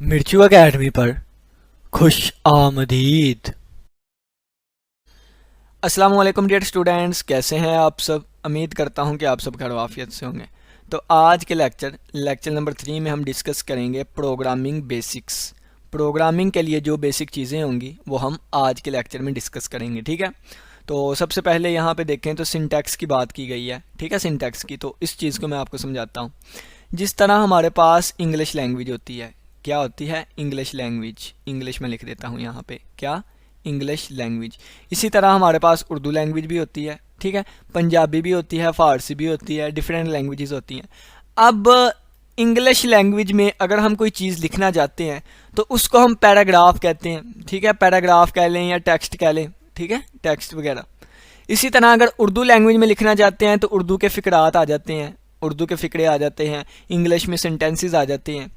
मिर्चू academy पर खुश आमदीद। अस्सलाम वालेकुम डियर स्टूडेंट्स, कैसे हैं आप सब। उम्मीद करता हूं कि आप सब खैर आफियत से होंगे। तो आज के लेक्चर नंबर 3 में हम डिस्कस करेंगे प्रोग्रामिंग बेसिक्स। प्रोग्रामिंग के लिए जो बेसिक चीज़ें होंगी वो हम आज के लेक्चर में डिस्कस करेंगे, ठीक है। तो सबसे पहले यहाँ पे देखें तो सिंटैक्स की बात की गई है, ठीक है। सिंटैक्स की तो इस चीज़ को मैं आपको समझाता हूँ। जिस तरह हमारे पास इंग्लिश लैंग्वेज होती है, क्या होती है? English language. इंग्लिश में लिख देता हूँ यहाँ पे, क्या? English language. इसी तरह हमारे पास उर्दू लैंग्वेज भी होती है, ठीक है। पंजाबी भी होती है, फ़ारसी भी होती है, डिफरेंट लैंग्वेजेस होती हैं। अब इंग्लिश लैंग्वेज में अगर हम कोई चीज़ लिखना चाहते हैं तो उसको हम पैराग्राफ कहते हैं, ठीक है। पैराग्राफ कह लें या टेक्स्ट कह लें, ठीक है, टेक्स्ट वगैरह। इसी तरह अगर उर्दू लैंग्वेज में लिखना चाहते हैं तो उर्दू के फ़िक्रात आ जाते हैं, उर्दू के फ़िक्रे आ जाते हैं, इंग्लिश में सेंटेंसेस आ जाते हैं।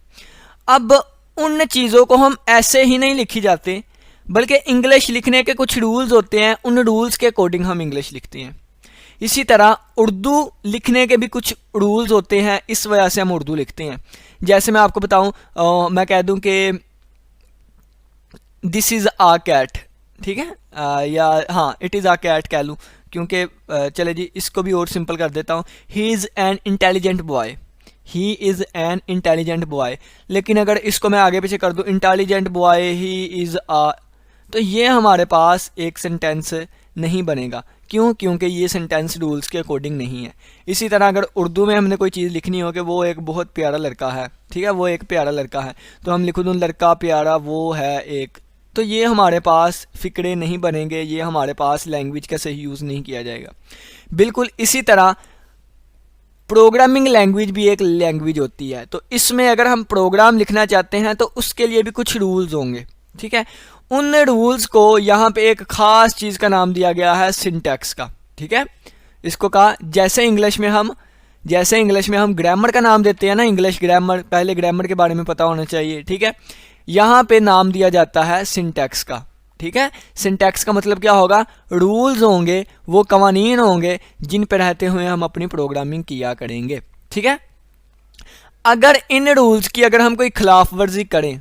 अब उन चीज़ों को हम ऐसे ही नहीं लिखी जाते, बल्कि इंग्लिश लिखने के कुछ रूल्स होते हैं, उन रूल्स के अकॉर्डिंग हम इंग्लिश लिखते हैं। इसी तरह उर्दू लिखने के भी कुछ रूल्स होते हैं, इस वजह से हम उर्दू लिखते हैं। जैसे मैं आपको बताऊं, मैं कह दूं कि दिस इज़ आ कैट, ठीक है, या हाँ इट इज़ आ कैट कह लूँ, क्योंकि चले जी इसको भी और सिंपल कर देता हूँ। He is an intelligent boy, he is an intelligent boy. लेकिन अगर इसको मैं आगे पीछे कर दूँ, इंटेलिजेंट बॉय ही इज़ आ, तो ये हमारे पास एक सेंटेंस नहीं बनेगा। क्यों? क्योंकि ये सेंटेंस रूल्स के अकॉर्डिंग नहीं है। इसी तरह अगर उर्दू में हमने कोई चीज़ लिखनी हो कि वो एक बहुत प्यारा लड़का है, ठीक है, वो एक प्यारा लड़का है, तो हम लिख दूँ लड़का प्यारा वो है एक, तो ये हमारे पास फ़िक्रे नहीं बनेंगे, ये हमारे पास लैंग्वेज का सही यूज़ नहीं किया जाएगा। बिल्कुल इसी तरह प्रोग्रामिंग लैंग्वेज भी एक लैंग्वेज होती है, तो इसमें अगर हम प्रोग्राम लिखना चाहते हैं तो उसके लिए भी कुछ रूल्स होंगे, ठीक है। उन रूल्स को यहाँ पे एक ख़ास चीज़ का नाम दिया गया है सिंटैक्स का, ठीक है। इसको कहा जैसे इंग्लिश में हम ग्रामर का नाम देते हैं ना, इंग्लिश ग्रामर, पहले ग्रामर के बारे में पता होना चाहिए, ठीक है। यहाँ पे नाम दिया जाता है सिंटैक्स का, ठीक है। सिंटैक्स का मतलब क्या होगा? रूल्स होंगे, वो कवानीन होंगे जिन पर रहते हुए हम अपनी प्रोग्रामिंग किया करेंगे, ठीक है। अगर इन रूल्स की अगर हम कोई खिलाफ वर्जी करें,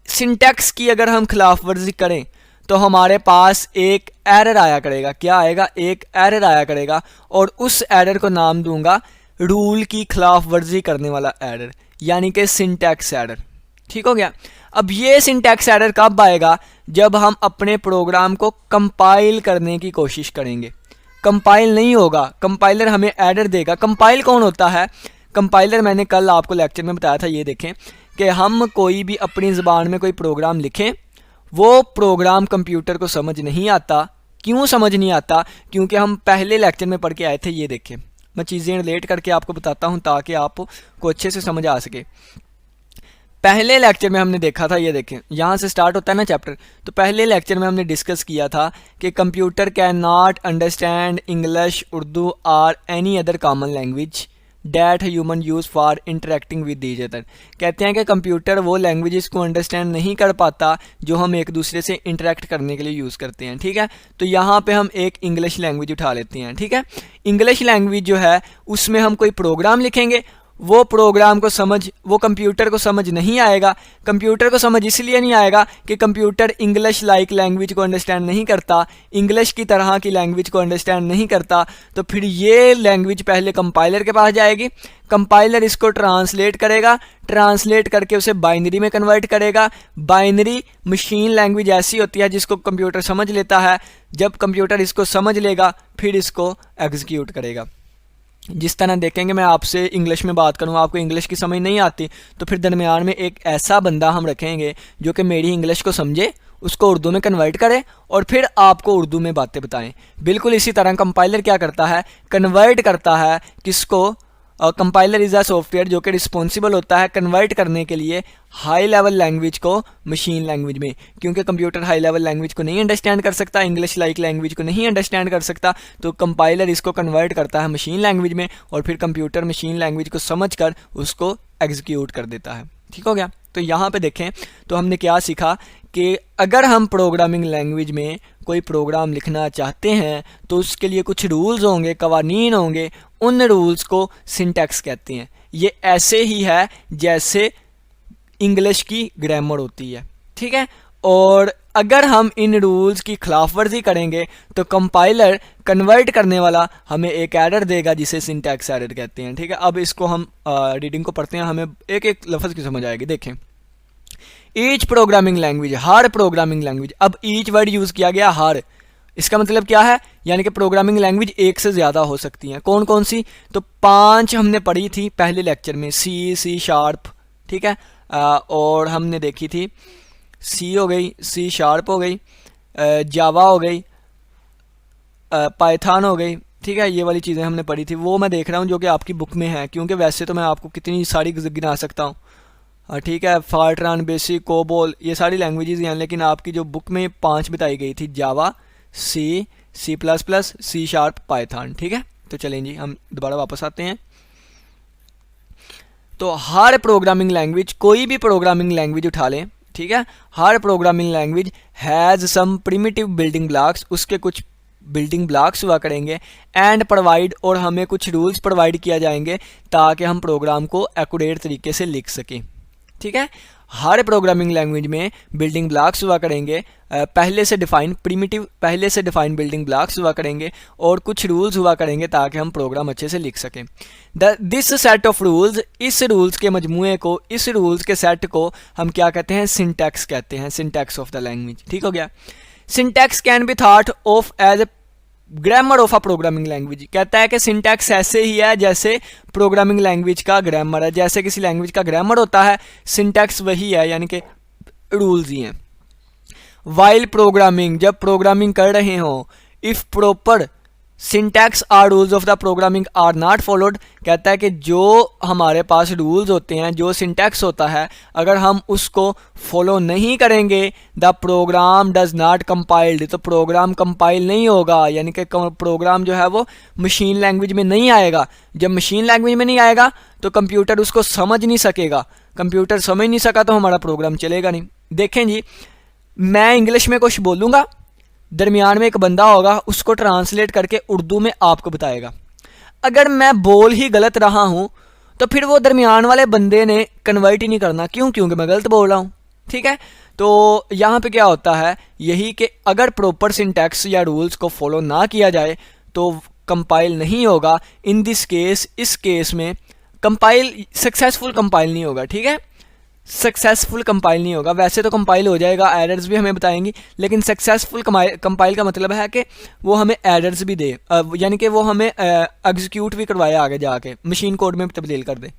सिंटैक्स की अगर हम खिलाफ वर्जी करें, तो हमारे पास एक एरर आया करेगा। क्या आएगा? एक एरर आया करेगा, और उस एरर को नाम दूंगा रूल की खिलाफ वर्जी करने वाला एरर, यानी कि सिंटैक्स एरर, ठीक हो गया। अब ये सिंटैक्स एरर कब आएगा? जब हम अपने प्रोग्राम को कंपाइल करने की कोशिश करेंगे। कंपाइल नहीं होगा, कंपाइलर हमें एरर देगा। कंपाइल कौन होता है? कंपाइलर मैंने कल आपको लेक्चर में बताया था। ये देखें कि हम कोई भी अपनी ज़बान में कोई प्रोग्राम लिखें, वो प्रोग्राम कंप्यूटर को समझ नहीं आता। क्यों समझ नहीं आता? क्योंकि हम पहले लेक्चर में पढ़ के आए थे। ये देखें, मैं चीज़ें रिलेट करके आपको बताता हूँ ताकि आपको अच्छे से समझ आ सके। पहले लेक्चर में हमने देखा था, ये देखें यहाँ से स्टार्ट होता है ना चैप्टर, तो पहले लेक्चर में हमने डिस्कस किया था कि computer can not understand English, Urdu और any other common language that human use for interacting with each other. कहते हैं कि कंप्यूटर वो लैंग्वेजेस को अंडरस्टैंड नहीं कर पाता जो हम एक दूसरे से इंटरेक्ट करने के लिए यूज़ करते हैं, ठीक है। तो यहाँ पे हम एक इंग्लिश लैंग्वेज उठा लेते हैं, ठीक है। इंग्लिश लैंग्वेज जो है उसमें हम कोई प्रोग्राम लिखेंगे, वो प्रोग्राम को वो कंप्यूटर को समझ नहीं आएगा। कंप्यूटर को समझ इसलिए नहीं आएगा कि कंप्यूटर इंग्लिश लाइक लैंग्वेज को अंडरस्टैंड नहीं करता, इंग्लिश की तरह की लैंग्वेज को अंडरस्टैंड नहीं करता। तो फिर ये लैंग्वेज पहले कंपाइलर के पास जाएगी, कंपाइलर इसको ट्रांसलेट करेगा, ट्रांसलेट करके उसे बाइनरी में कन्वर्ट करेगा। बाइनरी मशीन लैंग्वेज ऐसी होती है जिसको कंप्यूटर समझ लेता है। जब कंप्यूटर इसको समझ लेगा फिर इसको एग्जीक्यूट करेगा। जिस तरह देखेंगे, मैं आपसे इंग्लिश में बात करूँ, आपको इंग्लिश की समझ नहीं आती, तो फिर दरमियान में एक ऐसा बंदा हम रखेंगे जो कि मेरी इंग्लिश को समझे, उसको उर्दू में कन्वर्ट करे और फिर आपको उर्दू में बातें बताएं। बिल्कुल इसी तरह कंपाइलर क्या करता है? कन्वर्ट करता है किसको? कंपाइलर इज़ अ सॉफ्टवेयर जो कि रिस्पॉन्सिबल होता है कन्वर्ट करने के लिए हाई लेवल लैंग्वेज को मशीन लैंग्वेज में। क्योंकि कंप्यूटर हाई लेवल लैंग्वेज को नहीं अंडरस्टैंड कर सकता, इंग्लिश लाइक लैंग्वेज को नहीं अंडरस्टैंड कर सकता, तो कंपाइलर इसको कन्वर्ट करता है मशीन लैंग्वेज में, और फिर कंप्यूटर मशीन लैंग्वेज को समझकर उसको एग्जीक्यूट कर देता है, ठीक हो गया। तो यहाँ पे देखें तो हमने क्या सीखा कि अगर हम प्रोग्रामिंग लैंग्वेज में कोई प्रोग्राम लिखना चाहते हैं तो उसके लिए कुछ रूल्स होंगे, कवानीन होंगे, उन रूल्स को सिंटैक्स कहते हैं। ये ऐसे ही है जैसे इंग्लिश की ग्रामर होती है, ठीक है। और अगर हम इन रूल्स की खिलाफ वर्जी करेंगे तो कंपाइलर कन्वर्ट करने वाला हमें एक एरर देगा जिसे सिंटैक्स एरर कहते हैं, ठीक है। अब इसको हम रीडिंग को पढ़ते हैं, हमें एक एक लफ्ज़ की समझ आएगी। देखें, ईच प्रोग्रामिंग लैंग्वेज, हर प्रोग्रामिंग लैंग्वेज। अब ईच वर्ड यूज़ किया गया हर, इसका मतलब क्या है, यानी कि प्रोग्रामिंग लैंग्वेज एक से ज़्यादा हो सकती हैं। कौन कौन सी, तो 5 हमने पढ़ी थी पहले लेक्चर में, सी शार्प, ठीक है। और हमने देखी थी सी हो गई, सी शार्प हो गई, जावा हो गई, पाइथन हो गई, ठीक है। ये वाली चीज़ें हमने पढ़ी थी, वो मैं देख रहा हूँ जो कि आपकी बुक में है, क्योंकि वैसे तो मैं आपको कितनी सारी गिना सकता हूँ, ठीक है। फार्ट्रान, बेसिक, कोबोल, ये सारी लैंग्वेजेस हैं, लेकिन आपकी जो बुक में 5 बताई गई थी, Java, C plus plus, C sharp, Python, ठीक है। तो चलें जी, हम दोबारा वापस आते हैं। तो हर प्रोग्रामिंग लैंग्वेज, कोई भी प्रोग्रामिंग लैंग्वेज उठा लें, ठीक है, हर programming language has some primitive building blocks, उसके कुछ बिल्डिंग ब्लॉक्स हुआ करेंगे, एंड प्रोवाइड, और हमें कुछ रूल्स प्रोवाइड किया जाएंगे ताकि हम प्रोग्राम को एक्यूरेट तरीके से लिख सकें, ठीक है। हर प्रोग्रामिंग लैंग्वेज में बिल्डिंग ब्लॉक्स हुआ करेंगे, पहले से डिफाइन प्रिमिटिव, पहले से डिफाइन बिल्डिंग ब्लॉक्स हुआ करेंगे, और कुछ रूल्स हुआ करेंगे ताकि हम प्रोग्राम अच्छे से लिख सकें। दिस सेट ऑफ रूल्स, इस रूल्स के मजमूए को, इस रूल्स के सेट को हम क्या कहते हैं, सिंटैक्स कहते हैं, सिंटैक्स ऑफ द लैंग्वेज, ठीक हो गया। Syntax can be thought of as a grammar of a programming language, कहता है कि सिंटैक्स ऐसे ही है जैसे प्रोग्रामिंग लैंग्वेज का ग्रामर है, जैसे किसी लैंग्वेज का ग्रामर होता है, सिंटैक्स वही है, यानी कि रूल्स ही हैं। वाइल प्रोग्रामिंग, जब प्रोग्रामिंग कर रहे हो, if proper syntax are rules of the programming are not followed, कहता है कि जो हमारे पास रूल्स होते हैं, जो सिंटैक्स होता है, अगर हम उसको फॉलो नहीं करेंगे, the program does not compiled, तो प्रोग्राम कंपाइल नहीं होगा, यानी कि प्रोग्राम जो है वो मशीन लैंग्वेज में नहीं आएगा। जब मशीन लैंग्वेज में नहीं आएगा तो कंप्यूटर उसको समझ नहीं सकेगा, कंप्यूटर समझ नहीं सका तो हमारा प्रोग्राम चलेगा नहीं। देखें जी, मैं इंग्लिश में कुछ बोलूँगा, दरमियान में एक बंदा होगा, उसको ट्रांसलेट करके उर्दू में आपको बताएगा। अगर मैं बोल ही गलत रहा हूँ तो फिर वो दरमियान वाले बंदे ने कन्वर्ट ही नहीं करना, क्यों, क्योंकि मैं गलत बोल रहा हूँ, ठीक है। तो यहाँ पे क्या होता है, यही कि अगर प्रॉपर सिंटैक्स या रूल्स को फॉलो ना किया जाए तो कंपाइल नहीं होगा। इन दिस केस, इस केस में कंपाइल, सक्सेसफुल कंपाइल नहीं होगा, ठीक है, सक्सेसफुल कंपाइल नहीं होगा। वैसे तो कंपाइल हो जाएगा, एरर्स भी हमें बताएंगी, लेकिन सक्सेसफुल कंपाइल का मतलब है कि वो हमें एरर्स भी दे, यानी कि वो हमें एग्जीक्यूट भी करवाए आगे जाके, मशीन कोड में तब्दील कर दे।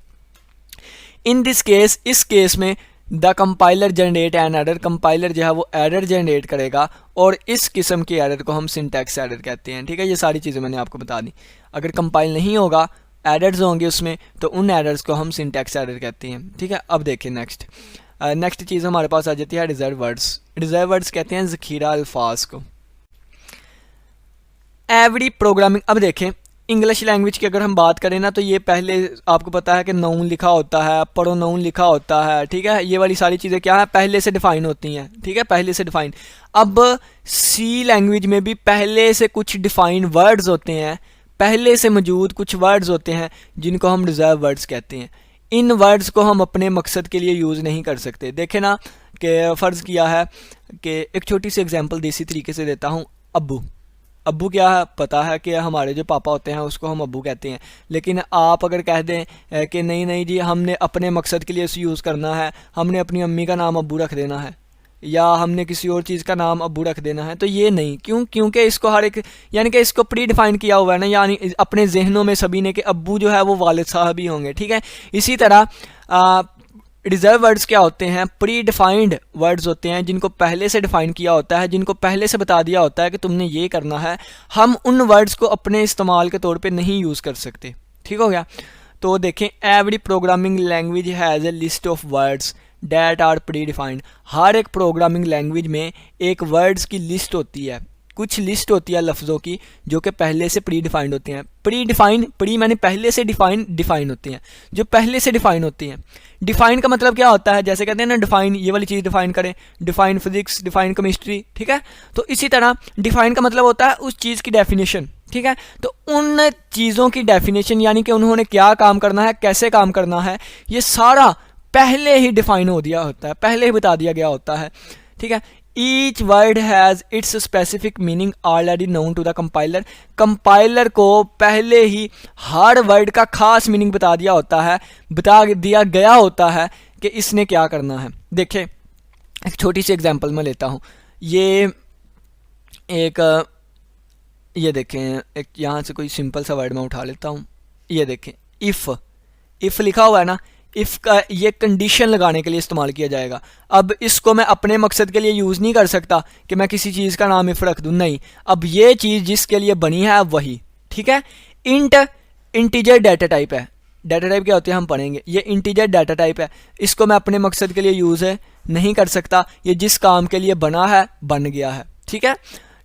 इन दिस केस, इस केस में the compiler generate an error, compiler जो है वो एरर जनरेट करेगा, और इस किस्म की एरर को हम सिंटैक्स एरर कहते हैं, ठीक है। ये सारी चीज़ें मैंने आपको बता दी। अगर कंपाइल नहीं होगा, एरर्स होंगे उसमें, तो उन एरर्स को हम सिंटैक्स एरर कहते हैं, ठीक है। अब देखें नेक्स्ट चीज़ हमारे पास आ जाती है रिजर्व वर्ड्स। रिजर्व वर्ड्स कहते हैं ज़ख़ीरा अल्फाज को। एवरी प्रोग्रामिंग, अब देखें इंग्लिश लैंग्वेज की अगर हम बात करें ना, तो ये पहले आपको पता है कि नाउन लिखा होता है, प्रोनाउन लिखा होता है, ठीक है। ये वाली सारी चीज़ें क्या है, पहले से डिफाइन होती हैं, ठीक है, पहले से डिफाइन। अब सी लैंग्वेज में भी पहले से कुछ डिफाइन वर्ड्स होते हैं, पहले से मौजूद कुछ वर्ड्स होते हैं जिनको हम रिजर्व वर्ड्स कहते हैं। इन वर्ड्स को हम अपने मकसद के लिए यूज़ नहीं कर सकते। देखें ना कि फ़र्ज़ किया है कि एक छोटी सी एग्जांपल देसी तरीके से देता हूँ। अब्बू, अब्बू क्या है, पता है कि हमारे जो पापा होते हैं उसको हम अब्बू कहते हैं, लेकिन आप अगर कह दें कि नहीं नहीं जी हमने अपने मकसद के लिए इसे यूज़ करना है, हमने अपनी अम्मी का नाम अब्बू रख देना है, या हमने किसी और चीज़ का नाम अब्बू रख देना है, तो ये नहीं। क्यों, क्योंकि इसको हर एक, यानी कि इसको प्री डिफाइन किया हुआ है ना, यानी अपने जहनों में सभी ने कि अब्बू जो है वो वालिद साहब ही होंगे, ठीक है। इसी तरह रिजर्व वर्ड्स क्या होते हैं, प्री डिफाइंड वर्ड्स होते हैं जिनको पहले से डिफाइन किया होता है, जिनको पहले से बता दिया होता है कि तुमने ये करना है। हम उन वर्ड्स को अपने इस्तेमाल के तौर पे नहीं यूज़ कर सकते, ठीक हो गया। तो देखें, every programming language has a list of words that are predefined. हर एक प्रोग्रामिंग लैंग्वेज में एक वर्ड्स की लिस्ट होती है, कुछ लिस्ट होती है लफ्ज़ों की जो कि पहले से प्री डिफाइंड होती हैं। प्री डिफाइन, प्री मैंने पहले से डिफाइन होती हैं, जो पहले से डिफाइन होती हैं। डिफाइन का मतलब क्या होता है, जैसे कहते हैं ना डिफाइन, ये वाली चीज़ डिफाइन करें, डिफाइन फिजिक्स, डिफाइन केमिस्ट्री, ठीक है। तो इसी तरह डिफाइन का मतलब होता है उस चीज़ की डेफिनेशन, ठीक है। तो उन चीज़ों की डेफिनेशन, यानी कि उन्होंने क्या काम करना है, कैसे काम करना है, ये सारा पहले ही डिफाइन हो दिया होता है, पहले ही बता दिया गया होता है, ठीक है। Each word has its specific meaning already known to the compiler, compiler को पहले ही हर वर्ड का खास मीनिंग बता दिया होता है, बता दिया गया होता है कि इसने क्या करना है। देखिए एक छोटी सी एग्जांपल मैं लेता हूँ, ये देखें, एक यहाँ से कोई सिंपल सा वर्ड मैं उठा लेता हूँ, ये देखें इफ़ लिखा हुआ है ना, इफ़ का ये कंडीशन लगाने के लिए इस्तेमाल किया जाएगा। अब इसको मैं अपने मकसद के लिए यूज़ नहीं कर सकता कि मैं किसी चीज़ का नाम इफ़ रख दूँ, नहीं, अब ये चीज़ जिसके लिए बनी है अब वही, ठीक है। इंटीजर डाटा टाइप है, डाटा टाइप क्या होती है हम पढ़ेंगे, ये इंटीजर डाटा टाइप है, इसको मैं अपने मकसद के लिए यूज़ नहीं कर सकता, ये जिस काम के लिए बना है बन गया है, ठीक है।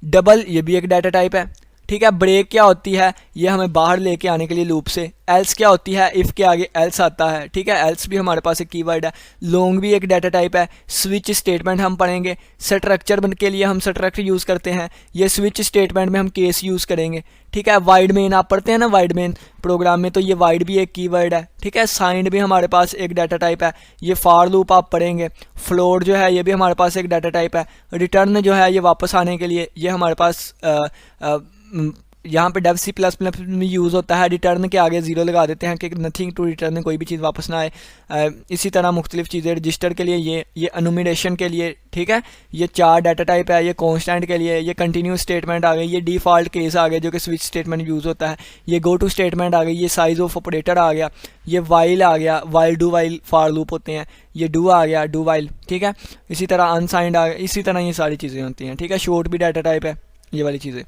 डबल ये भी एक डाटा टाइप है, ठीक है। ब्रेक क्या होती है, ये हमें बाहर लेके आने के लिए लूप से। एल्स क्या होती है, इफ़ के आगे एल्स आता है, ठीक है, एल्स भी हमारे पास एक कीवर्ड है। लॉन्ग भी एक डाटा टाइप है। स्विच स्टेटमेंट हम पढ़ेंगे, स्ट्रक्चर के लिए हम स्ट्रक्ट यूज़ करते हैं, ये स्विच स्टेटमेंट में हम केस यूज़ करेंगे, ठीक है। वाइड मेन आप पढ़ते हैं ना, वाइड मेन प्रोग्राम में, तो ये वाइड भी एक कीवर्ड है, ठीक है। साइंड भी हमारे पास एक डाटा टाइप है, ये फॉर लूप आप पढ़ेंगे। फ्लोट जो है ये भी हमारे पास एक डाटा टाइप है। रिटर्न जो है ये वापस आने के लिए, ये हमारे पास यहाँ पे डेव C++ में यूज़ होता है। रिटर्न के आगे ज़ीरो लगा देते हैं कि नथिंग टू रिटर्न, कोई भी चीज़ वापस ना आए। इसी तरह मुख्तलिफ चीज़ें, रजिस्टर के लिए ये अनुमिनेशन के लिए, ठीक है, ये 4 डाटा टाइप है। ये कॉन्स्टेंट के लिए, ये कंटिन्यू स्टेटमेंट आ गई, ये डिफ़ॉल्ट केस आ गए जो कि स्विच स्टेटमेंट यूज़ होता है, ये गो टू स्टेटमेंट आ गई, ये साइज ऑफ ऑपरेटर आ गया, ये वाइल आ गया, while do while for loop होते हैं, ये डू आ गया, डू वाइल, ठीक है। इसी तरह अनसाइंड आ गया, इसी तरह ये सारी चीज़ें होती हैं, ठीक है। शॉर्ट भी डाटा टाइप है, ये वाली चीज़ें।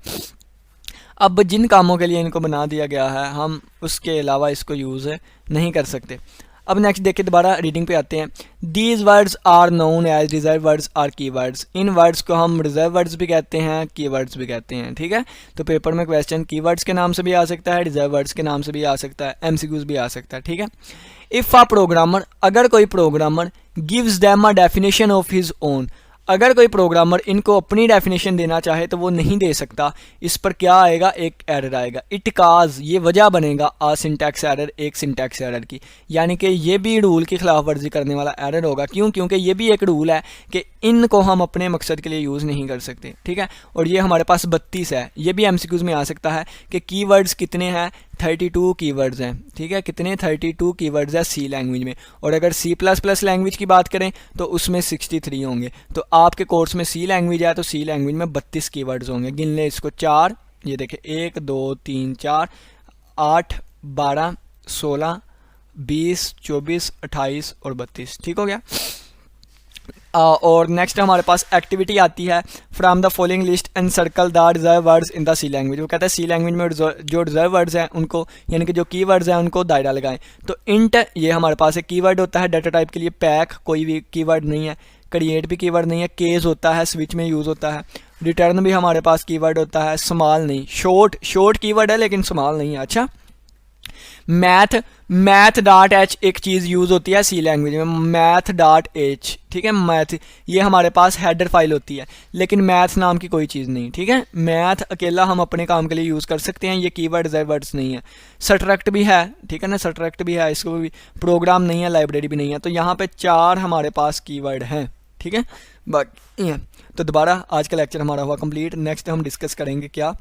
अब जिन कामों के लिए इनको बना दिया गया है हम उसके अलावा इसको यूज़ नहीं कर सकते। अब नेक्स्ट देखिए, दोबारा रीडिंग पे आते हैं। These words are known as reserved words are key words. इन वर्ड्स को हम रिजर्व वर्ड्स भी कहते हैं, की वर्ड्स भी कहते हैं, ठीक है। तो पेपर में क्वेश्चन की वर्ड्स के नाम से भी आ सकता है, रिजर्व वर्ड्स के नाम से भी आ सकता है, MCQs भी आ सकता है, ठीक है। इफ़ अ प्रोग्रामर, अगर कोई programmer gives them a definition of his own, अगर कोई प्रोग्रामर इनको अपनी डेफिनेशन देना चाहे तो वो नहीं दे सकता। इस पर क्या आएगा, एक एरर आएगा। इट काज, ये वजह बनेगा, आ सिंटैक्स एरर, एक सिंटैक्स एरर की, यानी कि ये भी रूल की खिलाफ वर्जी करने वाला एरर होगा। क्यों? क्योंकि ये भी एक रूल है कि इनको हम अपने मकसद के लिए यूज़ नहीं कर सकते, ठीक है। और ये हमारे पास 32 है, ये भी MCQs में आ सकता है कि कीवर्ड्स कितने हैं, 32 कीवर्ड्स हैं, ठीक है। कितने, 32 कीवर्ड्स है C लैंग्वेज में। और अगर C++ लैंग्वेज की बात करें तो उसमें 63 होंगे। तो आपके कोर्स में C लैंग्वेज है तो C लैंग्वेज में 32 कीवर्ड्स होंगे। गिन लें इसको, 4, ये देखें, 1 2 3 4 8 12 16 20 24 28 और 32, ठीक हो गया। और नेक्स्ट हमारे पास एक्टिविटी आती है, from the following list and circle the reserve words in the C language. वो कहता है C लैंग्वेज में जो रिजर्व वर्ड्स हैं उनको, यानी कि जो की वर्ड्स हैं उनको दायरा लगाएं। तो इंट, ये हमारे पास एक कीवर्ड होता है डाटा टाइप के लिए। पैक कोई भी कीवर्ड नहीं है, क्रिएट भी कीवर्ड नहीं है, केस होता है, स्विच में यूज़ होता है। रिटर्न भी हमारे पास कीवर्ड होता है, स्मॉल नहीं, शॉर्ट कीवर्ड है लेकिन स्मॉल नहीं है। अच्छा, मैथ डॉट एच एक चीज़ यूज़ होती है C लैंग्वेज में, मैथ डॉट एच, ठीक है। मैथ ये हमारे पास हेडर फाइल होती है, लेकिन मैथ नाम की कोई चीज़ नहीं, ठीक है। मैथ अकेला हम अपने काम के लिए यूज़ कर सकते हैं, ये कीवर्ड रिजर्व वर्ड्स नहीं है। सट्रैक्ट भी है, ठीक है ना, सट्रैक्ट भी है, इसको भी प्रोग्राम नहीं है, लाइब्रेरी भी नहीं है। तो यहाँ पे 4 हमारे पास कीवर्ड हैं, ठीक है। बाकी तो दोबारा आज का लेक्चर हमारा हुआ कंप्लीट। नेक्स्ट हम डिस्कस करेंगे क्या,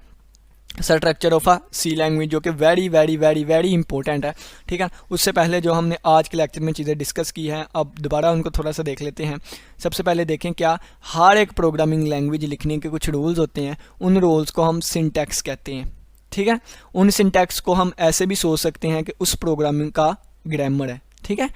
structure of a C language, जो कि very very very very important है, ठीक है। उससे पहले जो हमने आज के लेक्चर में चीज़ें डिस्कस की हैं, अब दोबारा उनको थोड़ा सा देख लेते हैं। सबसे पहले देखें, क्या हर एक प्रोग्रामिंग लैंग्वेज लिखने के कुछ रूल्स होते हैं, उन रूल्स को हम सिंटैक्स कहते हैं, ठीक है। उन सिंटैक्स को हम ऐसे भी सोच सकते हैं कि उस प्रोग्रामिंग का ग्रामर है, ठीक है।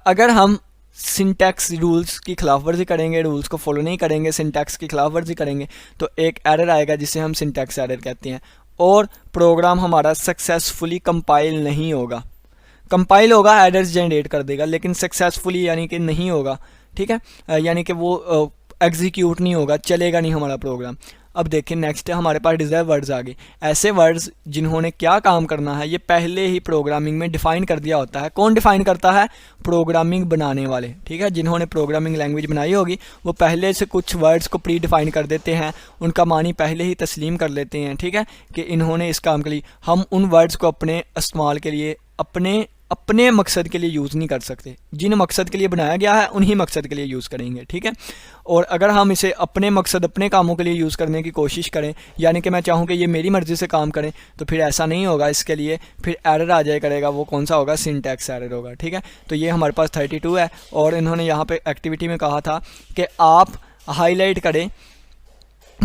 अगर हम सिंटैक्स रूल्स की खिलाफवर्जी करेंगे, रूल्स को फॉलो नहीं करेंगे, सिंटैक्स की खिलाफवर्जी करेंगे, तो एक एरर आएगा जिसे हम सिंटैक्स एरर कहते हैं, और प्रोग्राम हमारा सक्सेसफुली कंपाइल नहीं होगा। कंपाइल होगा, एरर्स जनरेट कर देगा, लेकिन सक्सेसफुली यानी कि नहीं होगा, ठीक है। यानी कि वो एग्जीक्यूट नहीं होगा, चलेगा नहीं हमारा प्रोग्राम। अब देखें नेक्स्ट हमारे पास रिजर्व वर्ड्स आ गए, ऐसे वर्ड्स जिन्होंने क्या काम करना है ये पहले ही प्रोग्रामिंग में डिफ़ाइन कर दिया होता है। कौन डिफ़ाइन करता है? प्रोग्रामिंग बनाने वाले, ठीक है। जिन्होंने प्रोग्रामिंग लैंग्वेज बनाई होगी वो पहले से कुछ वर्ड्स को प्री डिफ़ाइन कर देते हैं, उनका मानी पहले ही तस्लीम कर लेते हैं, ठीक है, कि इन्होंने इस काम के लिए, हम उन वर्ड्स को अपने इस्तेमाल के लिए, अपने अपने मकसद के लिए यूज़ नहीं कर सकते। जिन मकसद के लिए बनाया गया है उन्हीं मकसद के लिए यूज़ करेंगे, ठीक है। और अगर हम इसे अपने मकसद अपने कामों के लिए यूज़ करने की कोशिश करें, यानी कि मैं चाहूँ कि ये मेरी मर्ज़ी से काम करें, तो फिर ऐसा नहीं होगा। इसके लिए फिर एरर आ जाया करेगा, वो कौन सा होगा, सिंटैक्स एरर होगा, ठीक है। तो ये हमारे पास 32 है। और इन्होंने यहाँ पे एक्टिविटी में कहा था कि आप हाईलाइट करें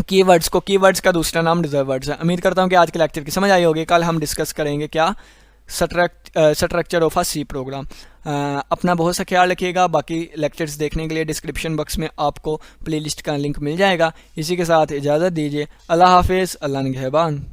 कीवर्ड्स को। कीवर्ड्स का दूसरा नाम रिजर्व वर्ड्स है। उम्मीद करता हूँ कि आज के लेक्चर की समझ आई होगी। कल हम डिस्कस करेंगे क्या, structure of a C program. अपना बहुत सा ख्याल रखिएगा। बाकी लेक्चर्स देखने के लिए डिस्क्रिप्शन बॉक्स में आपको प्लेलिस्ट का लिंक मिल जाएगा। इसी के साथ इजाज़त दीजिए। अल्लाह हाफिज़, अल्लाह निगहबान।